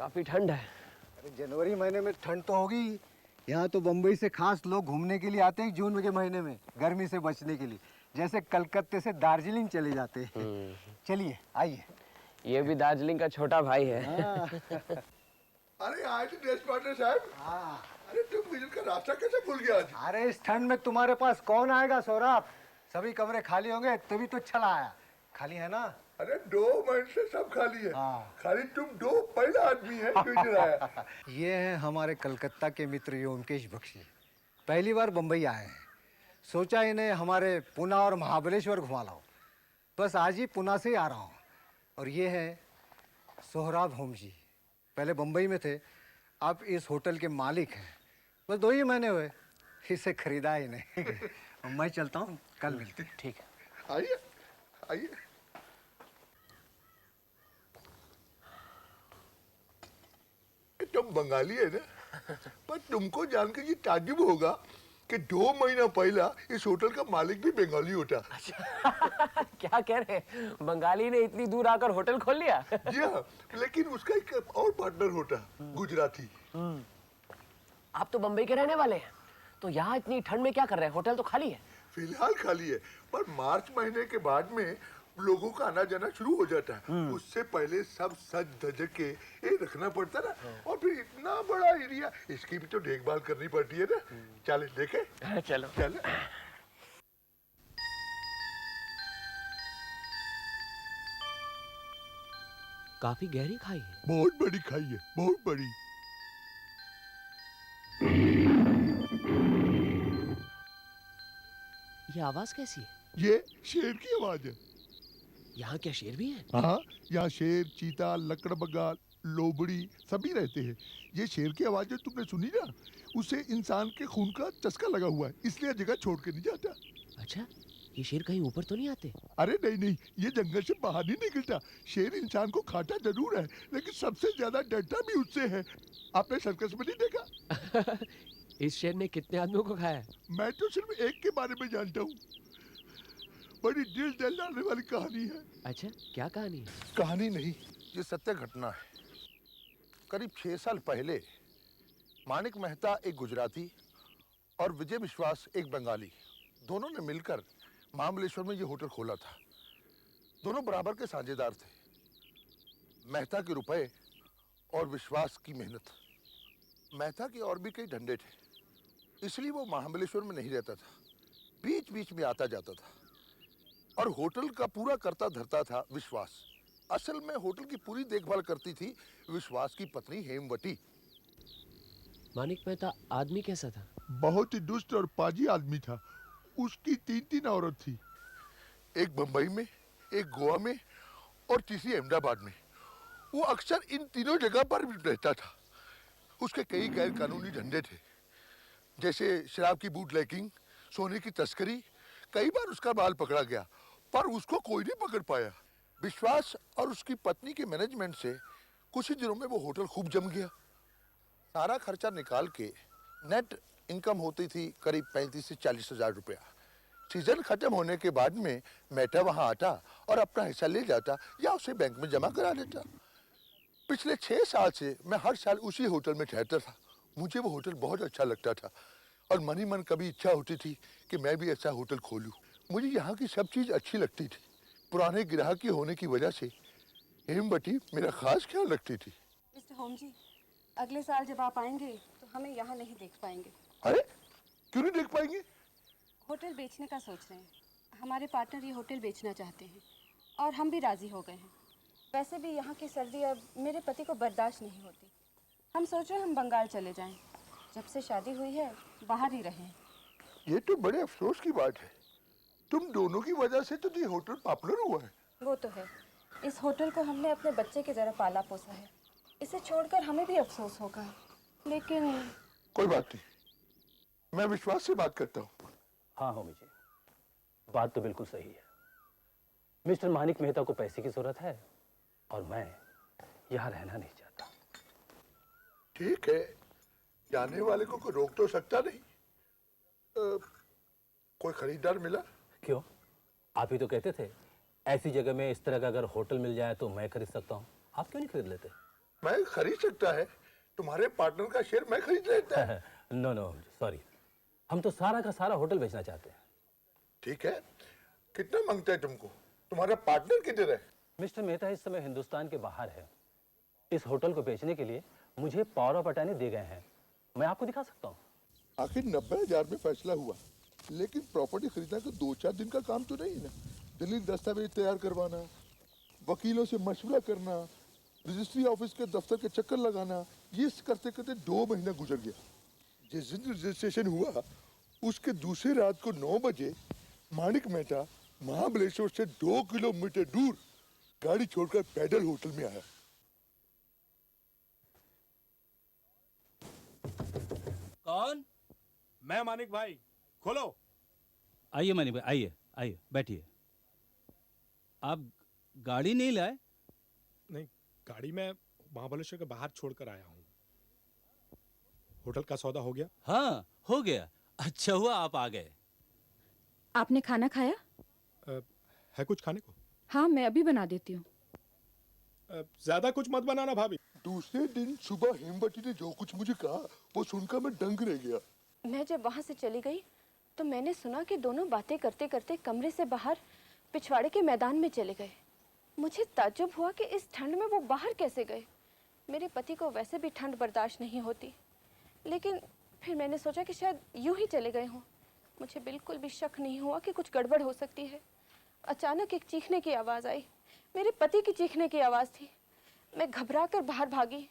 काफी ठंड है। अरे जनवरी महीने में ठंड तो होगी। यहाँ तो बम्बई से खास लोग घूमने के लिए आते हैं जून के महीने में, गर्मी से बचने के लिए। जैसे कलकत्ते से दार्जिलिंग चले जाते हैं। चलिए आइए। ये भी दार्जिलिंग का छोटा भाई है। अरे आज ड्रेस पार्टनर साहब। हाँ। अरे तुम गुजर का रास्ता कैसे भूल गया आज? अरे इस ठंड में तुम्हारे पास कौन आएगा सौरभ? सभी कमरे खाली होंगे तभी तो चला आया। खाली है ना? अरे 2 महीने से सब खाली है। हाँ। खाली तुम 2 पहला आदमी है जो इधर आया। ये हैं हमारे कलकत्ता के मित्र योमकेश बख्शी। पहली बार बम्बई आए हैं। सोचा इन्हें हमारे पुणे और महाबलेश्वर घुमा लाओ। बस आज ही पुणे से ही आ रहा हूँ। और ये है सोहराब होम जी। पहले बम्बई में थे, अब इस होटल के मालिक हैं। बस 2 ही महीने हुए, इसे खरीदा ही नहीं। मैं चलता हूँ, कल मिलते हैं। ठीक है। आइए आइए। तुम बंगाली है ना, पर तुमको जानकर ये ताज्जुब होगा कि 2 महीना पहला इस होटल का मालिक भी बंगाली होता। क्या कह रहे हैं? बंगाली ने इतनी दूर आकर होटल खोल लिया? जी हाँ, लेकिन उसका एक और पार्टनर होता, गुजराती। आप तो बम्बई के रहने वाले हैं, तो यहाँ इतनी ठंड में क्या कर रहे हैं? होटल तो खाली है। फिलहाल खाली है, पर मार्च महीने के बाद में लोगों का आना जाना शुरू हो जाता है। उससे पहले सब सज धज के ये रखना पड़ता ना। और फिर इतना बड़ा एरिया, इसकी भी तो देखभाल करनी पड़ती है ना। चले देखे? चलो चले। काफी गहरी खाई है। बहुत बड़ी खाई है, बहुत बड़ी। ये आवाज कैसी है? ये शेर की आवाज है। यहाँ क्या शेर भी है? हाँ, यहाँ शेर, चीता, लकड़बग्गा, लोमड़ी सभी रहते हैं। ये शेर की आवाज जो तुमने सुनी ना, उसे इंसान के खून का चस्का लगा हुआ है, इसलिए जगह छोड़ के नहीं जाता। अच्छा, ये शेर कहीं ऊपर तो नहीं आते? अरे नहीं नहीं, ये जंगल से बाहर नहीं निकलता। शेर इंसान को खाता जरूर है, लेकिन सबसे ज्यादा डरता भी उससे है। आपने सर्कस में नहीं देखा? इस शेर ने कितने आदमियों को खाया है? मैं तो सिर्फ एक के बारे में जानता हूँ। बड़ी दिल दहलाने वाली कहानी है। अच्छा, क्या कहानी है? कहानी नहीं, ये सत्य घटना है। करीब 6 साल पहले मानिक मेहता एक गुजराती और विजय विश्वास एक बंगाली, दोनों ने मिलकर महाबलेश्वर में ये होटल खोला था। दोनों बराबर के साझेदार थे। मेहता के रुपए और विश्वास की मेहनत। मेहता के और भी कई धंधे थे, इसलिए वो महाबलेश्वर में नहीं रहता था, बीच बीच में आता जाता था। और होटल का पूरा करता धरता था विश्वास। असल में होटल की पूरी देखभाल करती थी विश्वास की पत्नी हेमवती। मानिक मेहता आदमी कैसा था? बहुत ही दुष्ट और पाजी आदमी था। उसकी 3 औरत थी, एक बंबई में, एक गोवा में और तीसरी अहमदाबाद में। वो अक्सर इन तीनों जगह पर रहता था। उसके कई गैर कानूनी धंधे थे, जैसे शराब की बूटलेगिंग, सोने की तस्करी। कई बार उसका बाल पकड़ा गया, पर उसको कोई नहीं पकड़ पाया। विश्वास और उसकी पत्नी के मैनेजमेंट से कुछ ही दिनों में वो होटल खूब जम गया। सारा खर्चा निकाल के नेट इनकम होती थी करीब 35 से 40 हजार रुपया। सीजन खत्म होने के बाद में मेहता वहां आता और अपना हिस्सा ले जाता या उसे बैंक में जमा करा देता। पिछले 6 साल से मैं हर साल उसी होटल में ठहरता था। मुझे वो होटल बहुत अच्छा लगता था और मन ही मन कभी इच्छा होती थी कि मैं भी ऐसा होटल खोलूं। मुझे यहाँ की सब चीज़ अच्छी लगती थी। पुराने ग्राहकी होने की वजह से हेमवती मेरा खास ख्याल रखती थी। मिस्टर होम जी, अगले साल जब आप आएंगे तो हमें यहाँ नहीं देख पाएंगे। अरे क्यों नहीं देख पाएंगे? होटल बेचने का सोच रहे हैं। हमारे पार्टनर ये होटल बेचना चाहते हैं और हम भी राज़ी हो गए हैं। वैसे भी यहाँ की सर्दी अब मेरे पति को बर्दाश्त नहीं होती। हम सोच रहे हैं हम बंगाल चले जाएं। जब से शादी हुई है बाहर ही रहें। ये तो बड़े अफसोस की बात है। तुम दोनों की वजह से तो ये होटल पॉपुलर हुआ है। वो तो है, इस होटल को हमने अपने बच्चे की तरह पाला पोसा है। इसे छोड़कर हमें भी अफसोस होगा, लेकिन कोई बात नहीं, मैं विश्वास से बात करता हूँ। हाँ होमी जी, बात तो बिल्कुल सही है। मिस्टर मानिक मेहता को पैसे की जरूरत है और मैं यहाँ रहना नहीं चाहता। ठीक है, जाने वाले को कोई रोक तो सकता नहीं। कोई खरीदार मिला? क्यों, आप ही तो कहते थे ऐसी जगह में इस तरह का अगर होटल मिल जाए तो मैं खरीद सकता हूँ। आप क्यों नहीं खरीद लेते? मैं खरीद सकता है, तुम्हारे पार्टनर का शेयर मैं खरीद लेता है। नो नो सॉरी, हम तो सारा का सारा होटल बेचना चाहते हैं। ठीक है, कितना मांगता है तुमको? तुम्हारा पार्टनर किधर है? मिस्टर मेहता इस समय हिंदुस्तान के बाहर है। इस होटल को बेचने के लिए मुझे पावर ऑफ अटॉर्नी दे गए हैं। मैं आपको दिखा सकता हूँ। आखिर 90,000 में फैसला हुआ, लेकिन प्रॉपर्टी खरीदना तो 2-4 दिन का काम तो नहीं है ना। दलील दस्तावेज तैयार करवाना, वकीलों से मशवरा करना, रजिस्ट्री ऑफिस के दफ्तर के चक्कर लगाना, ये करते करते 2 महीना गुजर गया। जिस दिन रजिस्ट्रेशन हुआ उसके दूसरे रात को 9 बजे माणिक मेहता महाबलेश्वर से 2 किलोमीटर दूर गाड़ी छोड़कर पैदल होटल में आया। कौन? मैं मानिक भाई, खोलो। आइए मानी भाई, आइए आइए बैठिए। आप गाड़ी नहीं लाए? नहीं, गाड़ी मैं महाबलेश्वर के बाहर छोड़कर आया हूँ। होटल का सौदा हो गया? हाँ हो गया। अच्छा हुआ आप आ गए। आपने खाना खाया? है कुछ खाने को? हाँ, मैं अभी बना देती हूँ। ज्यादा कुछ मत बनाना भाभी। दूसरे दिन सुबह हेमवती ने जो कुछ मुझे कहा वो सुनकर मैं दंग रह गया। मैं जब वहाँ से चली गई तो मैंने सुना कि दोनों बातें करते करते कमरे से बाहर पिछवाड़े के मैदान में चले गए। मुझे ताज्जुब हुआ कि इस ठंड में वो बाहर कैसे गए। मेरे पति को वैसे भी ठंड बर्दाश्त नहीं होती, लेकिन फिर मैंने सोचा कि शायद यूं ही चले गए हों। मुझे बिल्कुल भी शक नहीं हुआ कि कुछ गड़बड़ हो सकती है। अचानक एक चीखने की आवाज़ आई। मेरे पति की चीखने की आवाज़ थी। मैं घबराकर बाहर भागी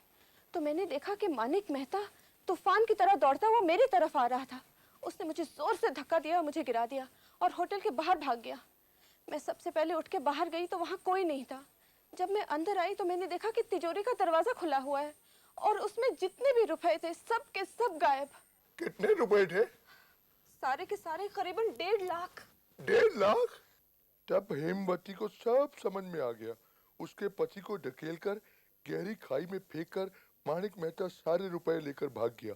तो मैंने देखा कि मानिक मेहता तूफान की तरह दौड़ता हुआ मेरी तरफ आ रहा था। उसने मुझे जोर से धक्का दिया, मुझे गिरा दिया और होटल के बाहर भाग गया। मैं सबसे पहले उठ के बाहर गई तो वहाँ कोई नहीं था। जब मैं अंदर आई तो मैंने देखा कि तिजोरी का दरवाज़ा खुला हुआ है और उसमें जितने भी रुपए थे सब के सब गायब। कितने रुपए थे? सारे के सारे करीबन 1.5 लाख। 1.5 लाख? तब हेमवती को सब समझ में आ गया। उसके पति को ढकेलकर गहरी खाई में फेंककर माणिक मेहता सारे रुपए लेकर भाग गया।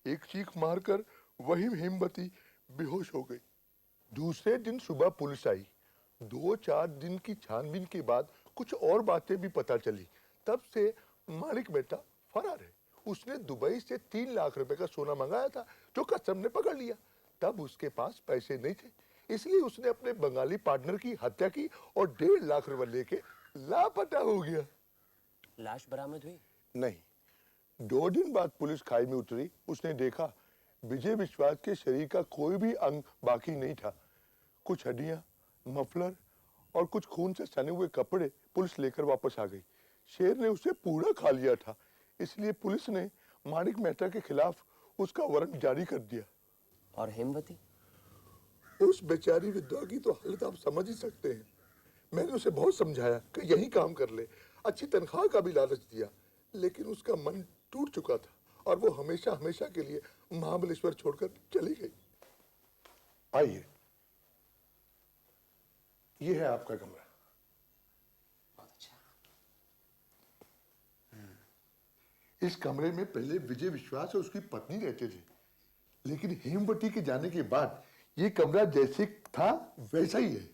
एक चीख मारकर वही हेमवती बेहोश हो गई। दूसरे दिन सुबह पुलिस आई। 2-4 दिन की छानबीन के बाद कुछ और बातें भी पता चली। तब से माणिक मेहता फरार है। उसने दुबई से 3 लाख रुपए का सोना मंगाया था जो कस्टम ने पकड़ लिया। तब उसके पास पैसे नहीं थे, इसलिए उसने अपने बंगाली पार्टनर की हत्या की और 1.5 लाख रुपए लेके लापता हो गया। लाश बरामद हुई? नहीं। 2 दिन बाद पुलिस खाई में उतरी। उसने देखा विजय विश्वास के शरीर का कोई भी अंग बाकी नहीं था। कुछ हड्डियां, मफलर और कुछ खून से सने हुए कपड़े पुलिस लेकर वापस आ गई। शेर ने उसे पूरा खा लिया था, इसलिए पुलिस ने माणिक मेहता के खिलाफ उसका वारंट जारी कर दिया। और हेमवती? उस बेचारी विधवा की तो हालत आप समझ ही सकते हैं। मैंने उसे बहुत समझाया कि यही काम कर ले, अच्छी तनख्वाह का भी लालच दिया, लेकिन उसका मन टूट चुका था और वो हमेशा हमेशा के लिए महाबलेश्वर छोड़कर चली गई। आइए, ये है आपका कमरा। बहुत अच्छा। इस कमरे में पहले विजय विश्वास और उसकी पत्नी रहते थे, लेकिन हेमवती के जाने के बाद ये कमरा जैसे था वैसा ही है।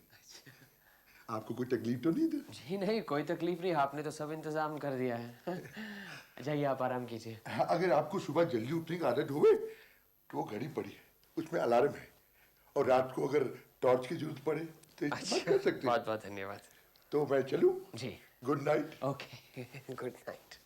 आपको कोई तकलीफ तो नहीं दे? जी नहीं, कोई तकलीफ नहीं, आपने तो सब इंतजाम कर दिया है। जाइए आप आराम कीजिए। हाँ, अगर आपको सुबह जल्दी उठने की आदत हो तो वो घड़ी पड़ी है, उसमें अलार्म है, और रात को अगर टॉर्च की जरूरत पड़े तो इस्तेमाल कर सकते हैं। बहुत बहुत धन्यवाद। तो मैं चलूं? जी। Good night. Okay, good night.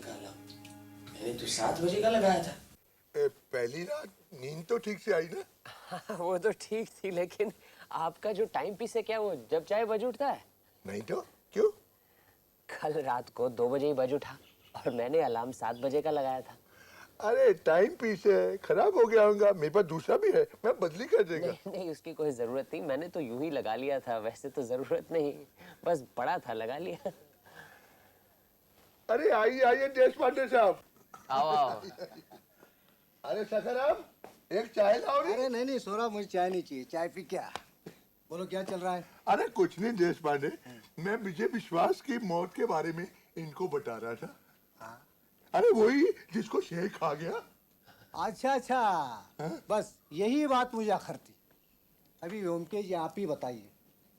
काला, मैंने तो 7 बजे का लगाया था। पहली रात नींद तो ठीक से आई ना? वो तो ठीक थी, लेकिन आपका जो टाइम पीस है क्या वो जब चाहे बज उठता है? नहीं तो क्यों? कल रात को 2 बजे ही बज उठा और मैंने अलार्म 7 बजे का लगाया था। अरे टाइम पीस है, खराब हो गया होगा। मेरे पास दूसरा भी है, मैं बदली कर देगा। नहीं नहीं, उसकी कोई जरूरत नहीं, मैंने तो यूं ही लगा लिया था। वैसे तो जरूरत नहीं, बस पड़ा था लगा लिया। अरे आइए आइए देश पांडे साहब। आओ आओ। अरे सखाराम, एक चाय लाओ रे। अरे नहीं नहीं सोरा, मुझे चाय नहीं चाहिए। चाय पी क्या? बोलो क्या चल रहा है? अरे कुछ नहीं देश पांडे, मैं विजय विश्वास की मौत के बारे में इनको बता रहा था। अरे वही जिसको शेर खा गया। अच्छा अच्छा, बस यही बात मुझे आखिर थी। अभी व्योमकेश जी आप ही बताइए,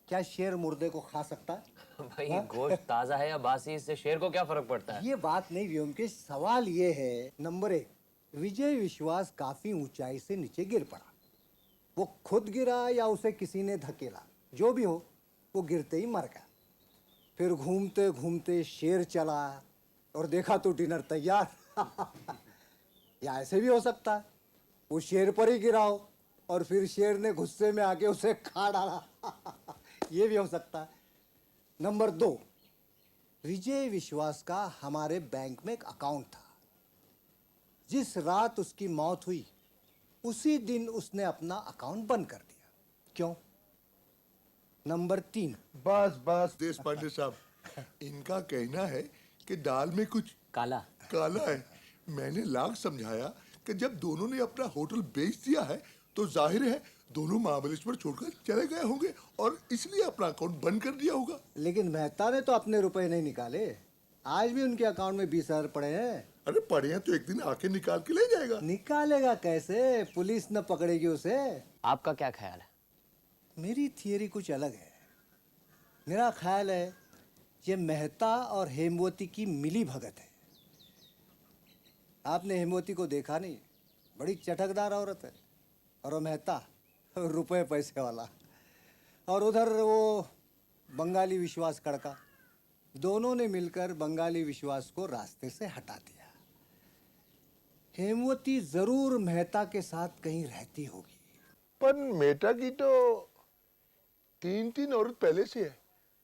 क्या शेर मुर्दे को खा सकता है? भाई गोश्त ताजा है या बासी, इससे शेर को क्या फर्क पड़ता है? ये बात नहीं व्योमकेश, सवाल ये है, नंबर 1, विजय विश्वास काफी ऊंचाई से नीचे गिर पड़ा। वो खुद गिरा या उसे किसी ने धकेला, जो भी हो वो गिरते ही मर गया। फिर घूमते घूमते शेर चला और देखा तो डिनर तैयार। या ऐसे भी हो सकता है वो शेर पर ही गिरा हो और फिर शेर ने गुस्से में आके उसे खा डाला। ये भी हो सकता है। नंबर 2, विजय विश्वास का हमारे बैंक में एक अकाउंट था। जिस रात उसकी मौत हुई उसी दिन उसने अपना अकाउंट बंद कर दिया। क्यों? नंबर 3, बस बस देश पांडे साहब, इनका कहना है कि दाल में कुछ काला। काला है। मैंने लाख समझाया कि जब दोनों ने अपना होटल बेच दिया है तो जाहिर है दोनों महाबलेश्वर छोड़कर चले गए होंगे और इसलिए अपना अकाउंट बंद कर दिया होगा। लेकिन मेहता ने तो अपने रुपए नहीं निकाले। आज भी उनके अकाउंट में 20,000 पड़े हैं। अरे पढ़े हैं तो एक दिन आके निकाल के ले जाएगा। निकालेगा कैसे? पुलिस न पकड़ेगी उसे। आपका क्या ख्याल है? मेरी थियरी कुछ अलग है। मेरा ख्याल है ये मेहता और हेमवती की मिली भगत है। आपने हेमवती को देखा नहीं, बड़ी चटकदार औरत है, और वो मेहता रुपए पैसे वाला। और उधर वो बंगाली विश्वास कड़का, दोनों ने मिलकर बंगाली विश्वास को रास्ते से हटा दिया। हेमवती जरूर मेहता के साथ कहीं रहती होगी। पर मेटा की तो 3 औरत पहले से है,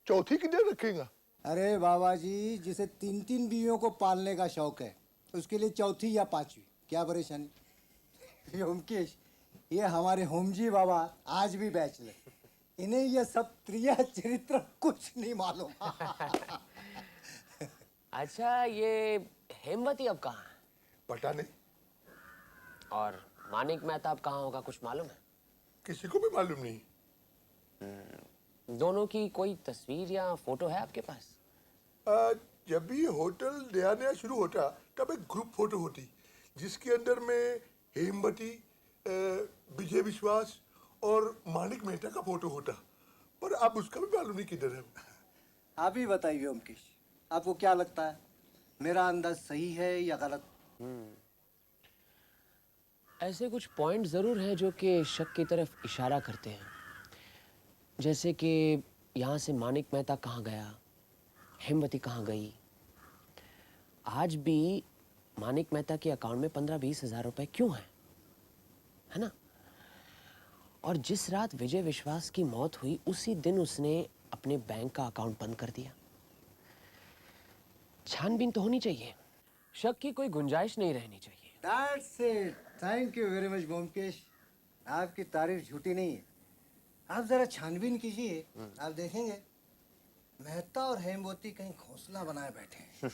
चौथी किधर रखेगा? अरे बाबा जी, जिसे 3 बीवियों को पालने का शौक है उसके लिए चौथी या 5वीं क्या परेशानी। व्योमकेश, ये हमारे होमजी बाबा आज भी बैचलर, इन्हें ये सब त्रिया चरित्र कुछ नहीं मालूम। अच्छा, ये हेमवती अब कहाँ है? पता नहीं, और मानिक मेहता अब कहाँ होगा, कुछ मालूम है? किसी को भी मालूम नहीं। दोनों की कोई तस्वीर या फोटो है आपके पास? जब भी होटल नया नया शुरू होता तब एक ग्रुप फोटो होती जिसके अंदर में हेमवती, विजय विश्वास और मानिक मेहता का फोटो होता, पर अब उसका भी मालूम नहीं किधर है। आप ही बताइए व्योमकेश, आपको क्या लगता है, मेरा अंदाज सही है या गलत? ऐसे कुछ पॉइंट जरूर हैं जो कि शक की तरफ इशारा करते हैं। जैसे कि यहाँ से मानिक मेहता कहाँ गया, हेमवती कहाँ गई। आज भी मानिक मेहता के अकाउंट में 15-20 हज़ार रुपए क्यों हैं, है ना? और जिस रात विजय विश्वास की मौत हुई उसी दिन उसने अपने बैंक का अकाउंट बंद कर दिया। छानबीन तो होनी चाहिए, शक की कोई गुंजाइश नहीं रहनी चाहिए। That's it. Thank you very much Byomkesh. आपकी तारीफ झूठी नहीं है। आप जरा छानबीन कीजिए, आप देखेंगे मेहता और हेमवती कहीं घोंसला बनाए बैठे हैं।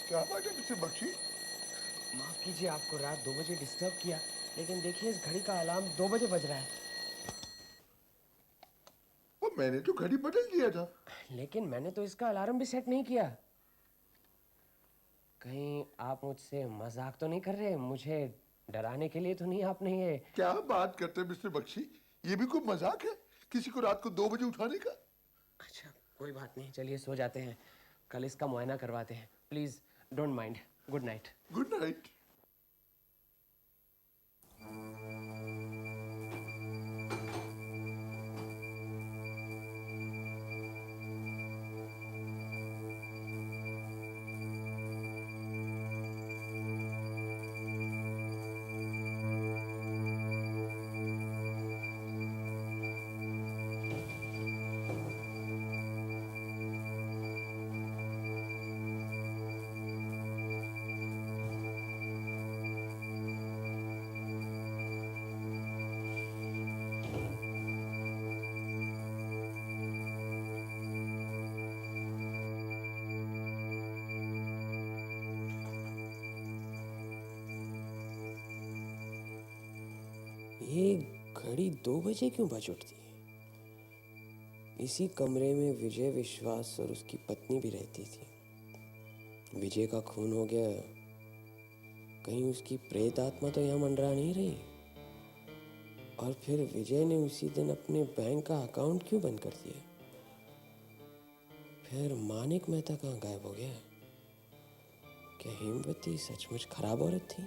क्या बात है मिस्टर बख्शी? माफ कीजिए आपको रात 2 बजे डिस्टर्ब किया, लेकिन देखिए इस घड़ी का अलार्म 2 बजे बज रहा है। वो मैंने तो घड़ी बदल दिया था। लेकिन मैंने तो इसका अलार्म भी सेट नहीं किया। कहीं आप मुझसे मजाक तो नहीं कर रहे? मुझे डराने के लिए तो नहीं आपने ये? क्या बात करते हैं मिस्टर बख्शी, ये भी कोई मजाक है किसी को रात को 2 बजे उठाने का? अच्छा, कोई बात नहीं, चलिए सो जाते हैं, कल इसका मुआयना करवाते हैं। Please don't mind. Good night. Good night. ये घड़ी 2 बजे क्यों बज उठती है? इसी कमरे में विजय विश्वास और उसकी पत्नी भी रहती थी। विजय का खून हो गया, कहीं उसकी प्रेत आत्मा तो यहाँ मंडरा नहीं रही? और फिर विजय ने उसी दिन अपने बैंक का अकाउंट क्यों बंद कर दिया? फिर मानिक मेहता कहाँ गायब हो गया? क्या हेमवती सचमुच खराब औरत थी?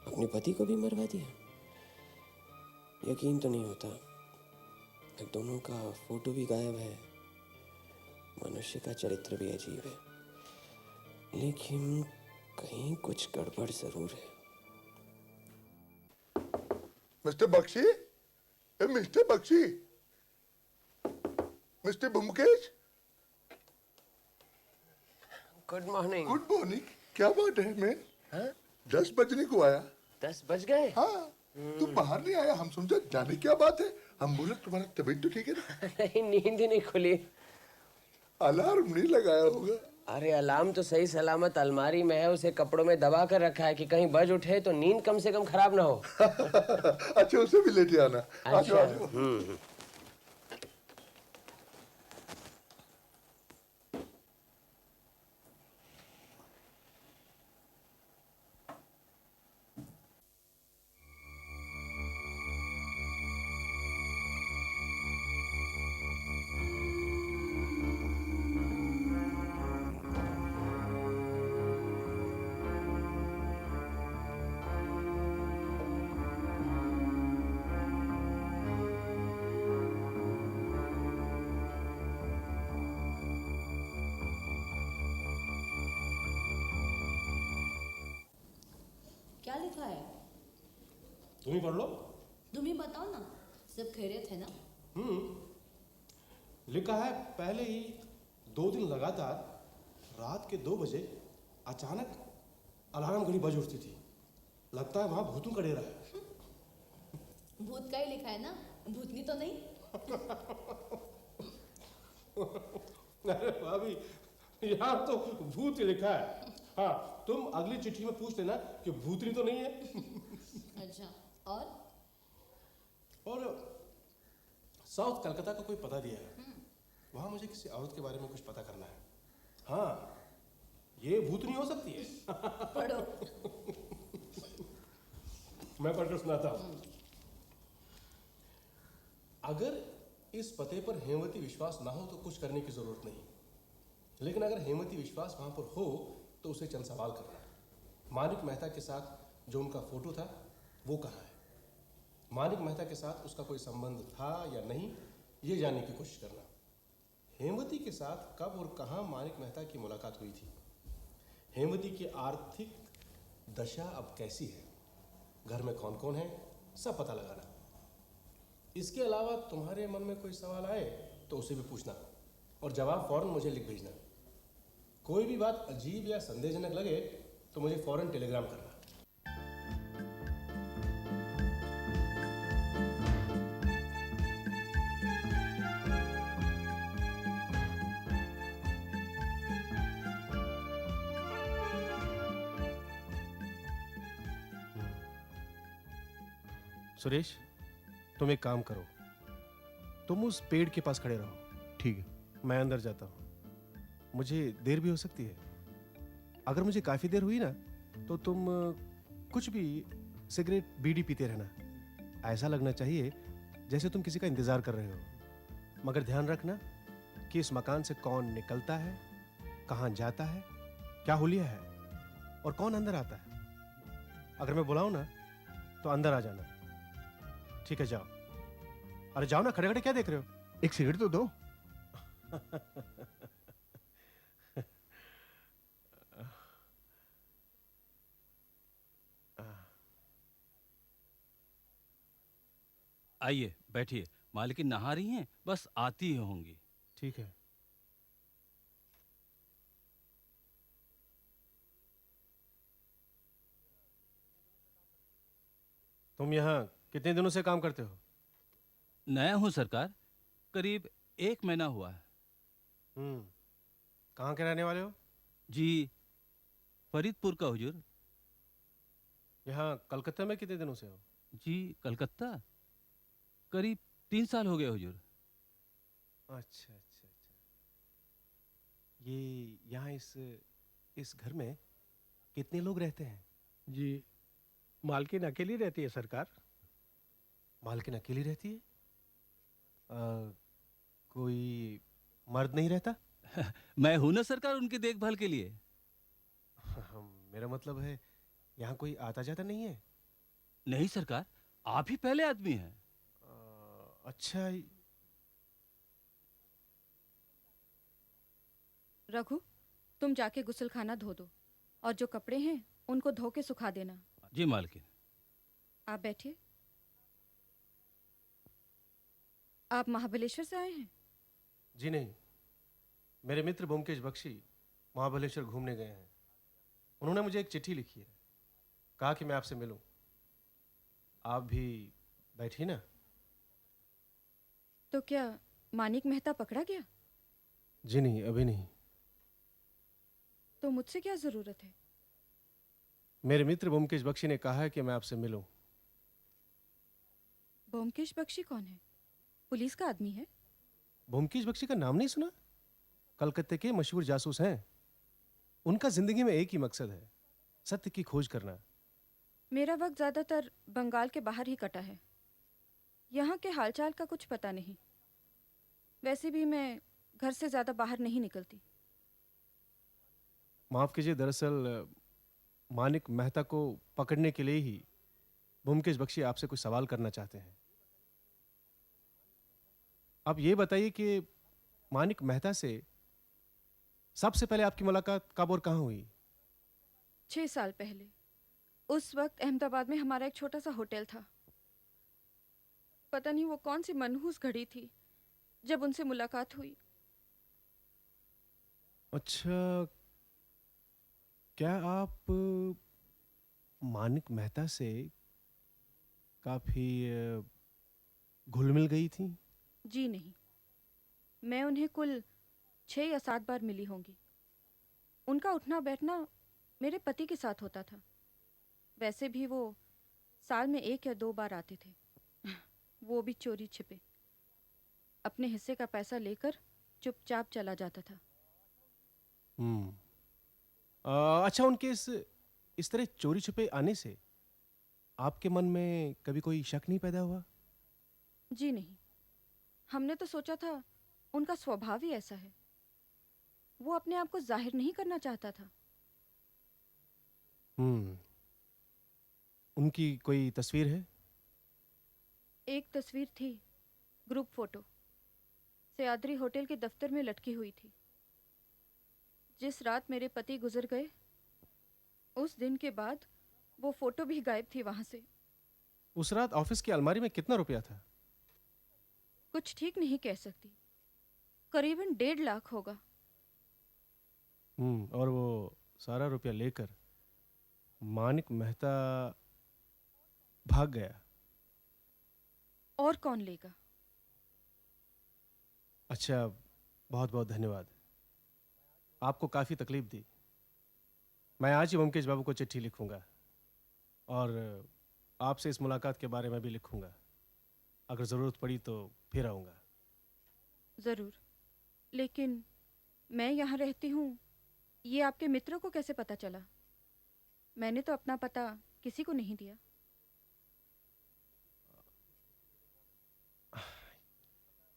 अपने पति को भी मरवा दिया? यकीन तो नहीं होता। दोनों का फोटो भी गायब है। मनुष्य का चरित्र भी अजीब है, लेकिन कहीं कुछ गड़बड़ जरूर है। Mister Bakshi, mister Bakshi, mister Byomkesh. Good morning. Good morning. क्या बात है? मैं हाँ? 10 बजने को आया। 10 बज गए? हाँ, तुम बाहर नहीं आया, हम समझा जाने क्या बात है। हम बोले तुम्हारा तबीयत तो ठीक है ना? नहीं, नींद ही नहीं खुली। अलार्म नहीं लगाया होगा? अरे अलार्म तो सही सलामत अलमारी में है, उसे कपड़ों में दबा कर रखा है कि कहीं बज उठे तो नींद कम से कम खराब ना हो। अच्छा, उसे भी लेते आना। आ जाओ, आ जाओ। क्या लिखा है? तुम ही पढ़ लो। तुम ही बताओ ना, सब खैरियत है ना? लिखा है पहले ही 2 दिन लगातार रात के 2 बजे अचानक अलार्म घड़ी बज उठती थी। लगता है वहां भूतों का डेरा है। भूत का ही लिखा है ना, भूतनी तो नहीं? अरे भाभी, यहाँ तो भूत ही लिखा है। हाँ, तुम अगली चिट्ठी में पूछ लेना कि भूतनी तो नहीं है। अच्छा, और साउथ कलकत्ता का कोई पता दिया है। वहां मुझे किसी औरत के बारे में कुछ पता करना है। हाँ, ये भूतनी हो सकती है। पढ़ो। मैं पढ़कर सुनाता हूं। अगर इस पते पर हेमवती विश्वास ना हो तो कुछ करने की जरूरत नहीं, लेकिन अगर हेमवती विश्वास वहां पर हो तो उसे चंद सवाल करना। मानिक मेहता के साथ जो उनका फोटो था वो कहाँ है? मानिक मेहता के साथ उसका कोई संबंध था या नहीं, ये जानने की कोशिश करना। हेमवती के साथ कब और कहाँ मानिक मेहता की मुलाकात हुई थी? हेमवती की आर्थिक दशा अब कैसी है? घर में कौन कौन है, सब पता लगाना। इसके अलावा तुम्हारे मन में कोई सवाल आए तो उसे भी पूछना और जवाब फौरन मुझे लिख भेजना। कोई भी बात अजीब या संदेहजनक लगे तो मुझे फौरन टेलीग्राम करना। सुरेश, तुम एक काम करो, तुम उस पेड़ के पास खड़े रहो। ठीक है। मैं अंदर जाता हूँ, मुझे देर भी हो सकती है। अगर मुझे काफ़ी देर हुई ना तो तुम कुछ भी सिगरेट बीड़ी पीते रहना। ऐसा लगना चाहिए जैसे तुम किसी का इंतज़ार कर रहे हो। मगर ध्यान रखना कि इस मकान से कौन निकलता है, कहाँ जाता है, क्या हुलिया है और कौन अंदर आता है। अगर मैं बुलाऊं ना तो अंदर आ जाना। ठीक है, जाओ। अरे जाओ ना, खड़े खड़े क्या देख रहे हो? एक सिगरेट तो दो। आइए बैठिए। मालकिन नहा रही हैं, बस आती ही होंगी। ठीक है। तुम यहाँ कितने दिनों से काम करते हो? नया हूँ सरकार, करीब 1 महीना हुआ है। कहाँ के रहने वाले हो? जी, फरीदपुर का हुजूर। यहाँ कलकत्ता में कितने दिनों से हो? जी, कलकत्ता करीब 3 साल हो गए हुजूर। अच्छा अच्छा अच्छा। ये यहाँ इस घर में कितने लोग रहते हैं? जी, मालकिन अकेली रहती है सरकार। मालकिन अकेली रहती है? कोई मर्द नहीं रहता? मैं हूं ना सरकार उनकी देखभाल के लिए। मेरा मतलब है यहाँ कोई आता जाता नहीं है? नहीं सरकार, आप ही पहले आदमी हैं। अच्छा। रघु, तुम जाके गुसलखाना धो दो और जो कपड़े हैं उनको धो के सुखा देना। जी मालकिन। आप बैठिए। आप महाबलेश्वर से आए हैं? जी नहीं, मेरे मित्र ब्योमकेश बख्शी महाबलेश्वर घूमने गए हैं। उन्होंने मुझे एक चिट्ठी लिखी है, कहा कि मैं आपसे मिलूं। आप भी बैठिए ना। तो क्या मानिक मेहता पकड़ा गया? जी नहीं, अभी नहीं। तो मुझसे क्या जरूरत है? मेरे मित्र ब्योमकेश बख्शी ने कहा है कि मैं आपसे मिलूं। ब्योमकेश बख्शी कौन है? पुलिस का आदमी है? ब्योमकेश बख्शी का नाम नहीं सुना? कलकत्ते के मशहूर जासूस हैं। उनका जिंदगी में एक ही मकसद है, सत्य की खोज करना। मेरा वक्त ज्यादातर बंगाल के बाहर ही कटा है। यहाँ के हालचाल का कुछ पता नहीं। वैसे भी मैं घर से ज्यादा बाहर नहीं निकलती। माफ कीजिए, दरअसल मानिक मेहता को पकड़ने के लिए ही ब्योमकेश बख्शी आपसे कुछ सवाल करना चाहते हैं। आप ये बताइए कि मानिक मेहता से सबसे पहले आपकी मुलाकात कब और कहाँ हुई? 6 साल पहले। उस वक्त अहमदाबाद में हमारा एक छोटा सा होटल था। पता नहीं वो कौन सी मनहूस घड़ी थी जब उनसे मुलाकात हुई। अच्छा, क्या आप मानिक मेहता से काफी घुल मिल गई थी? जी नहीं, मैं उन्हें कुल 6 या 7 बार मिली होंगी। उनका उठना बैठना मेरे पति के साथ होता था। वैसे भी वो साल में 1 या 2 बार आते थे, वो भी चोरी छिपे। अपने हिस्से का पैसा लेकर चुपचाप चला जाता था। अच्छा, उनके इस तरह चोरी छुपे आने से आपके मन में कभी कोई शक नहीं पैदा हुआ? जी नहीं, हमने तो सोचा था उनका स्वभाव ही ऐसा है। वो अपने आप को जाहिर नहीं करना चाहता था। उनकी कोई तस्वीर है? एक तस्वीर थी, ग्रुप फोटो, सयाद्री होटल के दफ्तर में लटकी हुई थी। जिस रात मेरे पति गुजर गए, उस दिन के बाद वो फोटो भी गायब थी वहां से। उस रात ऑफिस की अलमारी में कितना रुपया था? कुछ ठीक नहीं कह सकती, करीबन 1.5 लाख होगा। और वो सारा रुपया लेकर मानिक मेहता भाग गया? और कौन लेगा? अच्छा, बहुत बहुत धन्यवाद। आपको काफी तकलीफ दी। मैं आज ही ब्योमकेश बाबू को चिट्ठी लिखूंगा और आपसे इस मुलाकात के बारे में भी लिखूंगा। अगर जरूरत पड़ी तो फिर आऊंगा। जरूर, लेकिन मैं यहाँ रहती हूँ ये आपके मित्रों को कैसे पता चला? मैंने तो अपना पता किसी को नहीं दिया।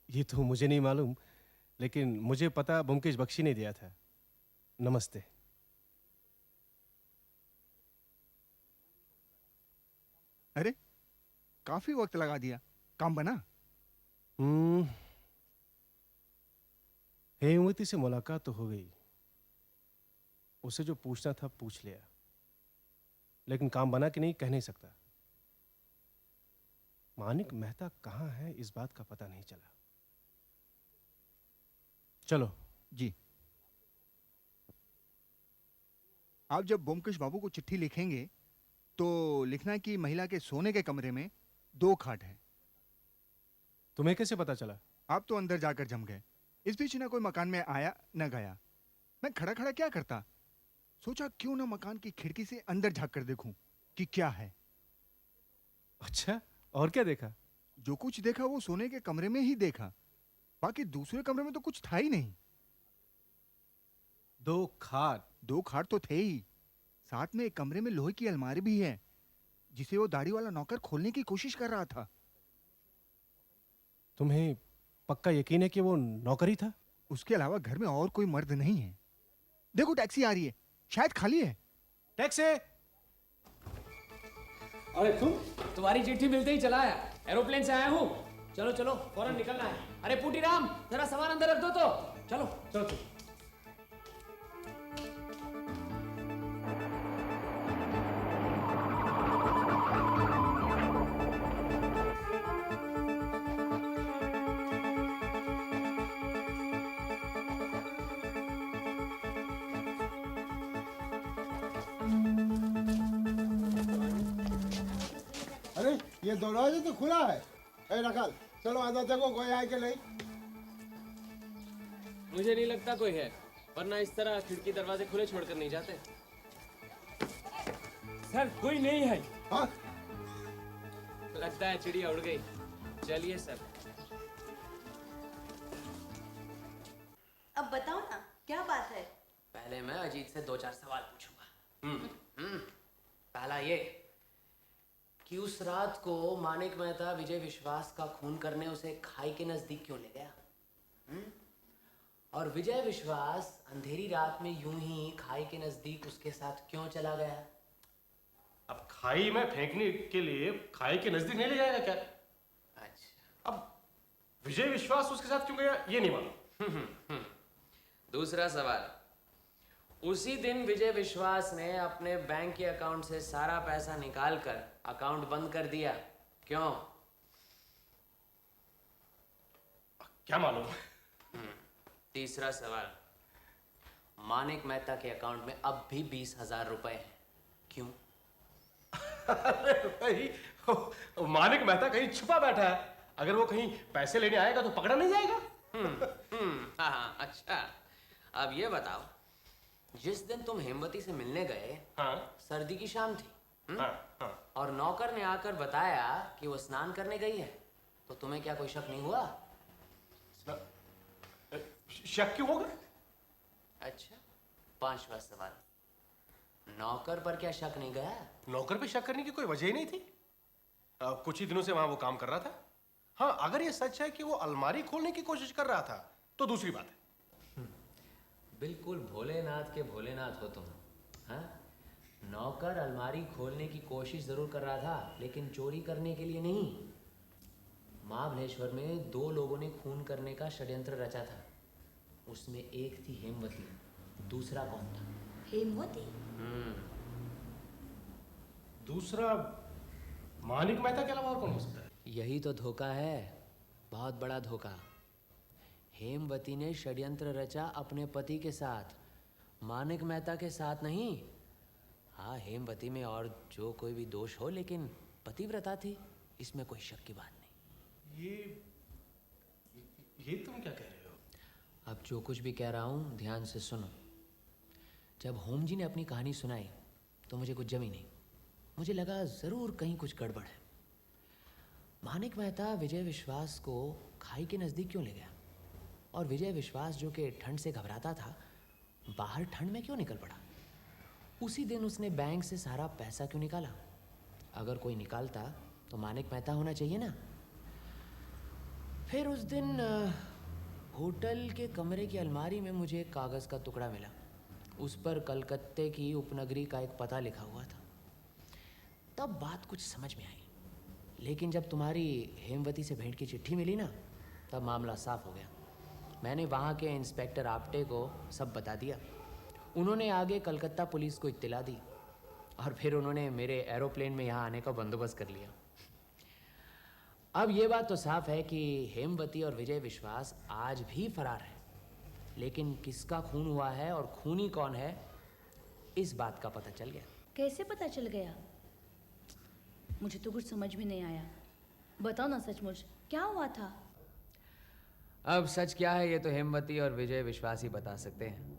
ये तो मुझे नहीं मालूम, लेकिन मुझे पता ब्योमकेश बख्शी ने दिया था। नमस्ते। अरे काफी वक्त लगा दिया, काम बना? हेमवती से मुलाकात तो हो गई, उसे जो पूछना था पूछ लिया, लेकिन काम बना कि नहीं कह नहीं सकता। मानिक मेहता कहाँ है इस बात का पता नहीं चला। चलो। जी। आप जब ब्योमकेश बाबू को चिट्ठी लिखेंगे तो लिखना कि महिला के सोने के कमरे में 2 खाट है। तुम्हें कैसे पता चला? आप तो अंदर जाकर जम गए। इस बीच ना कोई मकान में आया न गया। मैं खड़ा खड़ा क्या करता, सोचा क्यों ना मकान की खिड़की से अंदर झांक कर देखूं कि क्या है। अच्छा, और क्या देखा? जो कुछ देखा वो सोने के कमरे में ही देखा, बाकी दूसरे कमरे में तो कुछ था ही नहीं। 2 खाट? 2 खाट तो थे ही, साथ में एक कमरे में लोहे की अलमारी भी है, जिसे वो दाढ़ी वाला नौकर खोलने की कोशिश कर रहा था। तुम्हें पक्का यकीन है कि वो नौकरी था? उसके अलावा घर में और कोई मर्द नहीं है। देखो टैक्सी आ रही है, शायद खाली है। टैक्सी! अरे तुम्हारी चिट्ठी मिलते ही चला आया, एरोप्लेन से आया हूँ। चलो चलो फौरन निकलना है। अरे पूटीराम जरा सामान अंदर रख दो तो। चलो चलो चलो। अरे ये दरवाजा तो खुला है। ए रखल, चलो अंदर देखो कोई आए कि नहीं। मुझे नहीं लगता कोई है, वरना इस तरह खिड़की दरवाजे खुले छोड़कर नहीं जाते। सर कोई नहीं है। हाँ? लगता है चिड़िया उड़ गई। चलिए सर। अब बताओ ना क्या बात है। पहले मैं अजीत से 2-4 सवाल पूछूंगा। पहला ये कि उस रात को मानिक मेहता विजय विश्वास का खून करने उसे खाई के नजदीक क्यों ले गया? और विजय विश्वास अंधेरी रात में यूं ही खाई के नजदीक उसके साथ क्यों चला गया? अब खाई में फेंकने के लिए खाई के नजदीक नहीं ले जाएगा क्या? अच्छा। अब विजय विश्वास उसके साथ क्यों गया ये नहीं मालूम। दूसरा सवाल, उसी दिन विजय विश्वास ने अपने बैंक के अकाउंट से सारा पैसा निकालकर अकाउंट बंद कर दिया, क्यों? क्या मालूम। तीसरा सवाल, मानिक मेहता के अकाउंट में अब भी 20,000 रुपए हैं, क्यों? अरे भाई, मानिक मेहता कहीं छुपा बैठा है, अगर वो कहीं पैसे लेने आएगा तो पकड़ा नहीं जाएगा। हाँ, अच्छा। अब ये बताओ, जिस दिन तुम हेमवती से मिलने गए, सर्दी की शाम थी, और नौकर ने आकर बताया कि वो स्नान करने गई है, तो तुम्हें क्या कोई शक नहीं हुआ? शक क्यों होगा? अच्छा। 5वां सवाल, नौकर पर क्या शक नहीं गया? नौकर पे शक करने की कोई वजह ही नहीं थी। कुछ ही दिनों से वहां वो काम कर रहा था। हाँ, अगर ये सच है कि वो अलमारी खोलने की कोशिश कर रहा था तो दूसरी बात है। बिल्कुल भोलेनाथ के भोलेनाथ हो तुम। हाँ, नौकर अलमारी खोलने की कोशिश जरूर कर रहा था, लेकिन चोरी करने के लिए नहीं। महाबलेश्वर में 2 लोगों ने खून करने का षड्यंत्र रचा था, उसमें एक थी हेमवती, दूसरा कौन था? हेमवती? दूसरा मानिक मेहता के अलावा और कौन हो सकता है? यही तो धोखा है, बहुत बड़ा धोखा। हेमवती ने षड्यंत्र रचा अपने पति के साथ, मानिक मेहता के साथ नहीं। हाँ, हेमवती में और जो कोई भी दोष हो, लेकिन पतिव्रता थी, इसमें कोई शक की बात नहीं। ये तुम क्या कह रहे हो? अब जो कुछ भी कह रहा हूँ ध्यान से सुनो। जब होम जी ने अपनी कहानी सुनाई तो मुझे कुछ जमी नहीं। मुझे लगा ज़रूर कहीं कुछ गड़बड़ है। मानिक मेहता विजय विश्वास को खाई के नज़दीक क्यों ले गया? और विजय विश्वास जो कि ठंड से घबराता था, बाहर ठंड में क्यों निकल पड़ा? उसी दिन उसने बैंक से सारा पैसा क्यों निकाला? अगर कोई निकालता तो मानिक मेहता होना चाहिए ना। फिर उस दिन होटल के कमरे की अलमारी में मुझे एक कागज़ का टुकड़ा मिला। उस पर कलकत्ते की उपनगरी का एक पता लिखा हुआ था। तब बात कुछ समझ में आई, लेकिन जब तुम्हारी हेमवती से भेंट की चिट्ठी मिली ना, तब मामला साफ हो गया। मैंने वहाँ के इंस्पेक्टर आप्टे को सब बता दिया। उन्होंने आगे कलकत्ता पुलिस को इत्तला दी और फिर उन्होंने मेरे एरोप्लेन में यहाँ आने का बंदोबस्त कर लिया। अब ये बात तो साफ है कि हेमवती और विजय विश्वास आज भी फरार है, लेकिन किसका खून हुआ है और खूनी कौन है, इस बात का पता चल गया। कैसे पता चल गया? मुझे तो कुछ समझ में नहीं आया। बताओ ना सचमुच, क्या हुआ था? अब सच क्या है ये तो हेमवती और विजय विश्वास ही बता सकते हैं,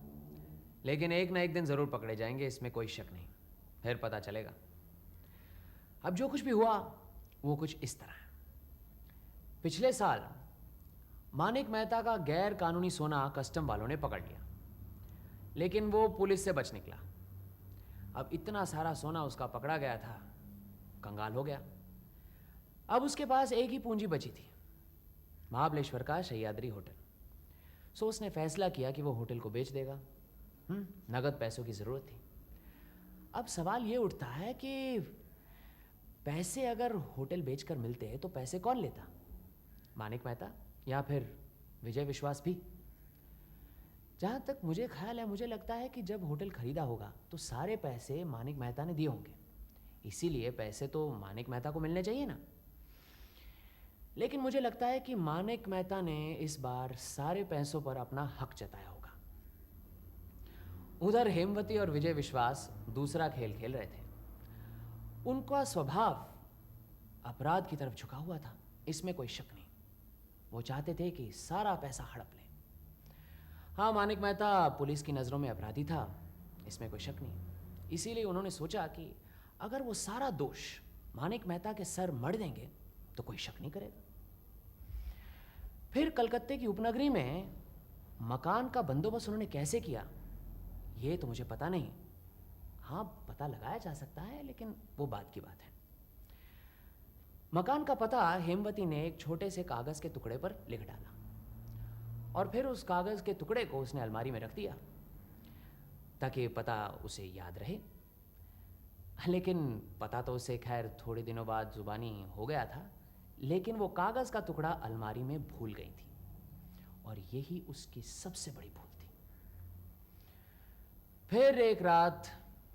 लेकिन एक ना एक दिन जरूर पकड़े जाएंगे, इसमें कोई शक नहीं। फिर पता चलेगा। अब जो कुछ भी हुआ वो कुछ इस तरह है। पिछले साल मानिक मेहता का गैर कानूनी सोना कस्टम वालों ने पकड़ लिया, लेकिन वो पुलिस से बच निकला। अब इतना सारा सोना उसका पकड़ा गया था, कंगाल हो गया। अब उसके पास एक ही पूंजी बची थी, महाबलेश्वर का सह्याद्री होटल। सो उसने फैसला किया कि वो होटल को बेच देगा। नगद पैसों की ज़रूरत थी। अब सवाल ये उठता है कि पैसे अगर होटल बेचकर मिलते तो पैसे कौन लेता? मानिक मेहता या फिर विजय विश्वास भी? जहाँ तक मुझे ख्याल है, मुझे लगता है कि जब होटल खरीदा होगा तो सारे पैसे मानिक मेहता ने दिए होंगे, इसीलिए पैसे तो मानिक मेहता को मिलने चाहिए ना। लेकिन मुझे लगता है कि मानिक मेहता ने इस बार सारे पैसों पर अपना हक जताया होगा। उधर हेमवती और विजय विश्वास दूसरा खेल खेल रहे थे। उनका स्वभाव अपराध की तरफ झुका हुआ था, इसमें कोई शक नहीं। वो चाहते थे कि सारा पैसा हड़प लें। हाँ, मानिक मेहता पुलिस की नज़रों में अपराधी था, इसमें कोई शक नहीं। इसीलिए उन्होंने सोचा कि अगर वो सारा दोष मानिक मेहता के सर मढ़ देंगे तो कोई शक नहीं करेगा। फिर कलकत्ते की उपनगरी में मकान का बंदोबस्त उन्होंने कैसे किया ये तो मुझे पता नहीं। हाँ, पता लगाया जा सकता है, लेकिन वो बात की बात है। मकान का पता हेमवती ने एक छोटे से कागज़ के टुकड़े पर लिख डाला और फिर उस कागज़ के टुकड़े को उसने अलमारी में रख दिया ताकि पता उसे याद रहे। लेकिन पता तो उसे खैर थोड़े दिनों बाद जुबानी हो गया था, लेकिन वो कागज़ का टुकड़ा अलमारी में भूल गई थी और यही उसकी सबसे बड़ी भूल थी। फिर एक रात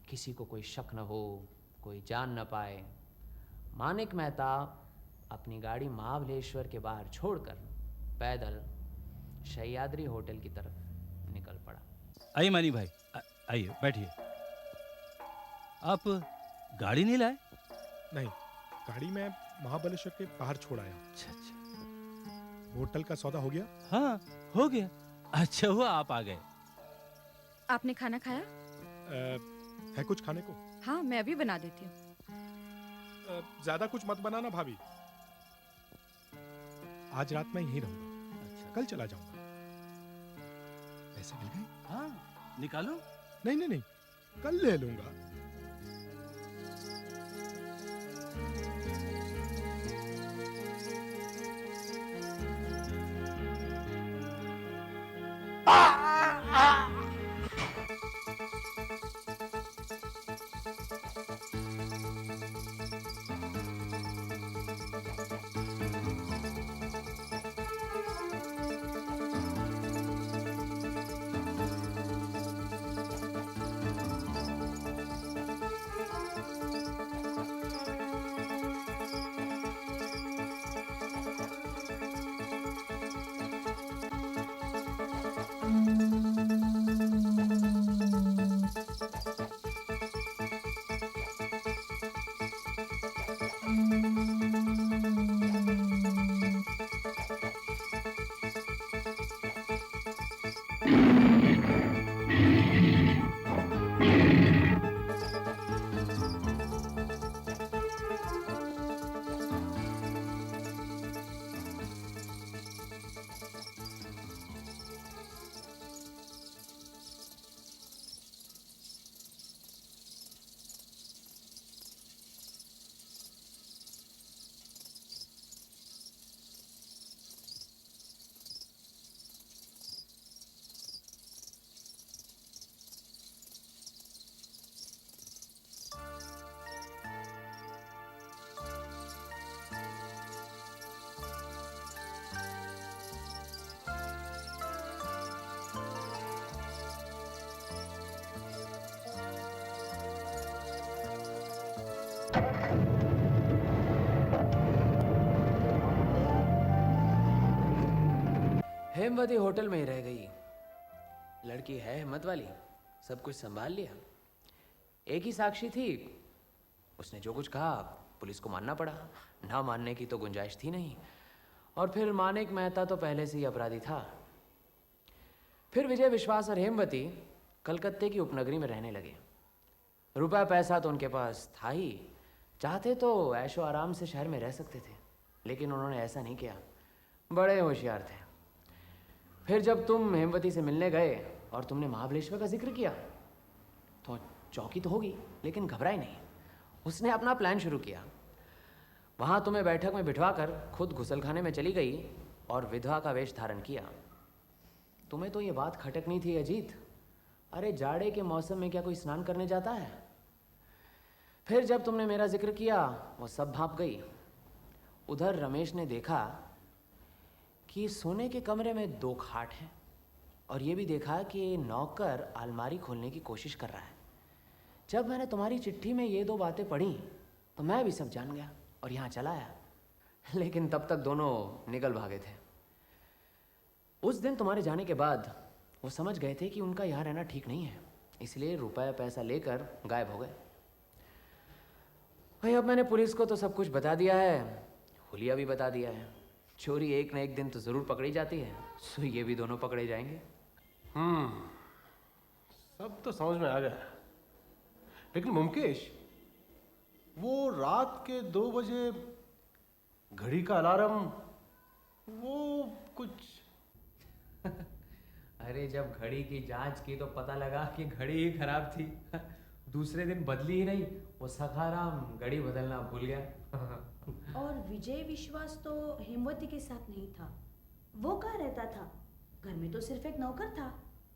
किसी को कोई शक न हो, कोई जान न पाए, मानिक मेहता अपनी गाड़ी महाबलेश्वर के बाहर छोड़कर पैदल सह्याद्री होटल की तरफ निकल पड़ा। आइए मानिक भाई, आइए बैठिए। आप गाड़ी नहीं लाए? नहीं, गाड़ी मैं महाबलेश्वर के बाहर छोड़ आया। अच्छा। होटल का सौदा हो गया? हाँ, हो गया। अच्छा हुआ आप आ गए। आपने खाना खाया? है कुछ खाने को? हाँ, मैं अभी बना देती हूँ। ज्यादा कुछ मत बनाना भाभी, आज रात मैं यहीं रहूंगा। अच्छा। कल चला जाऊंगा। पैसे मिल गए? हाँ, निकालो। नहीं नहीं नहीं, कल ले लूंगा। हेमवती होटल में ही रह गई। लड़की है हिम्मत वाली, सब कुछ संभाल लिया। एक ही साक्षी थी, उसने जो कुछ कहा पुलिस को मानना पड़ा, ना मानने की तो गुंजाइश थी नहीं। और फिर मानिक मेहता तो पहले से ही अपराधी था। फिर विजय विश्वास और हेमवती कलकत्ते की उपनगरी में रहने लगे। रुपया पैसा तो उनके पास था ही, चाहते तो ऐशो आराम से शहर में रह सकते थे, लेकिन उन्होंने ऐसा नहीं किया। बड़े होशियार थे। फिर जब तुम हेमवती से मिलने गए और तुमने महाबलेश्वर का जिक्र किया तो चौंकी तो होगी, लेकिन घबराई नहीं। उसने अपना प्लान शुरू किया। वहाँ तुम्हें बैठक में बिठवा कर खुद गुसलखाने में चली गई और विधवा का वेश धारण किया। तुम्हें तो ये बात खटकनी थी अजीत। अरे जाड़े के मौसम में क्या कोई स्नान करने जाता है? फिर जब तुमने मेरा जिक्र किया वो सब भाप गई। उधर रमेश ने देखा कि सोने के कमरे में 2 खाट हैं और ये भी देखा कि नौकर अलमारी खोलने की कोशिश कर रहा है। जब मैंने तुम्हारी चिट्ठी में ये 2 बातें पढ़ी तो मैं भी सब जान गया और यहाँ चला आया, लेकिन तब तक दोनों निकल भागे थे। उस दिन तुम्हारे जाने के बाद वो समझ गए थे कि उनका यहाँ रहना ठीक नहीं है, इसलिए रुपया पैसा लेकर गायब हो गए। भाई अब मैंने पुलिस को तो सब कुछ बता दिया है, हुलिया भी बता दिया है। चोरी एक न एक दिन तो जरूर पकड़ी जाती है, सो ये भी दोनों पकड़े जाएंगे। सब तो समझ में आ गया, लेकिन मुमकेश, वो रात के 2 बजे घड़ी का अलार्म, वो कुछ अरे जब घड़ी की जांच की तो पता लगा कि घड़ी ही खराब थी। दूसरे दिन बदली ही नहीं, वो सखाराम घड़ी बदलना भूल गया। और विजय विश्वास तो हेमवती के साथ नहीं था, वो कहाँ रहता था? घर में तो सिर्फ एक नौकर था।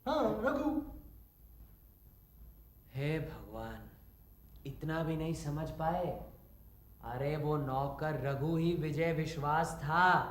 हाँ, रघु। हे भगवान, इतना भी नहीं समझ पाए? अरे वो नौकर रघु ही विजय विश्वास था।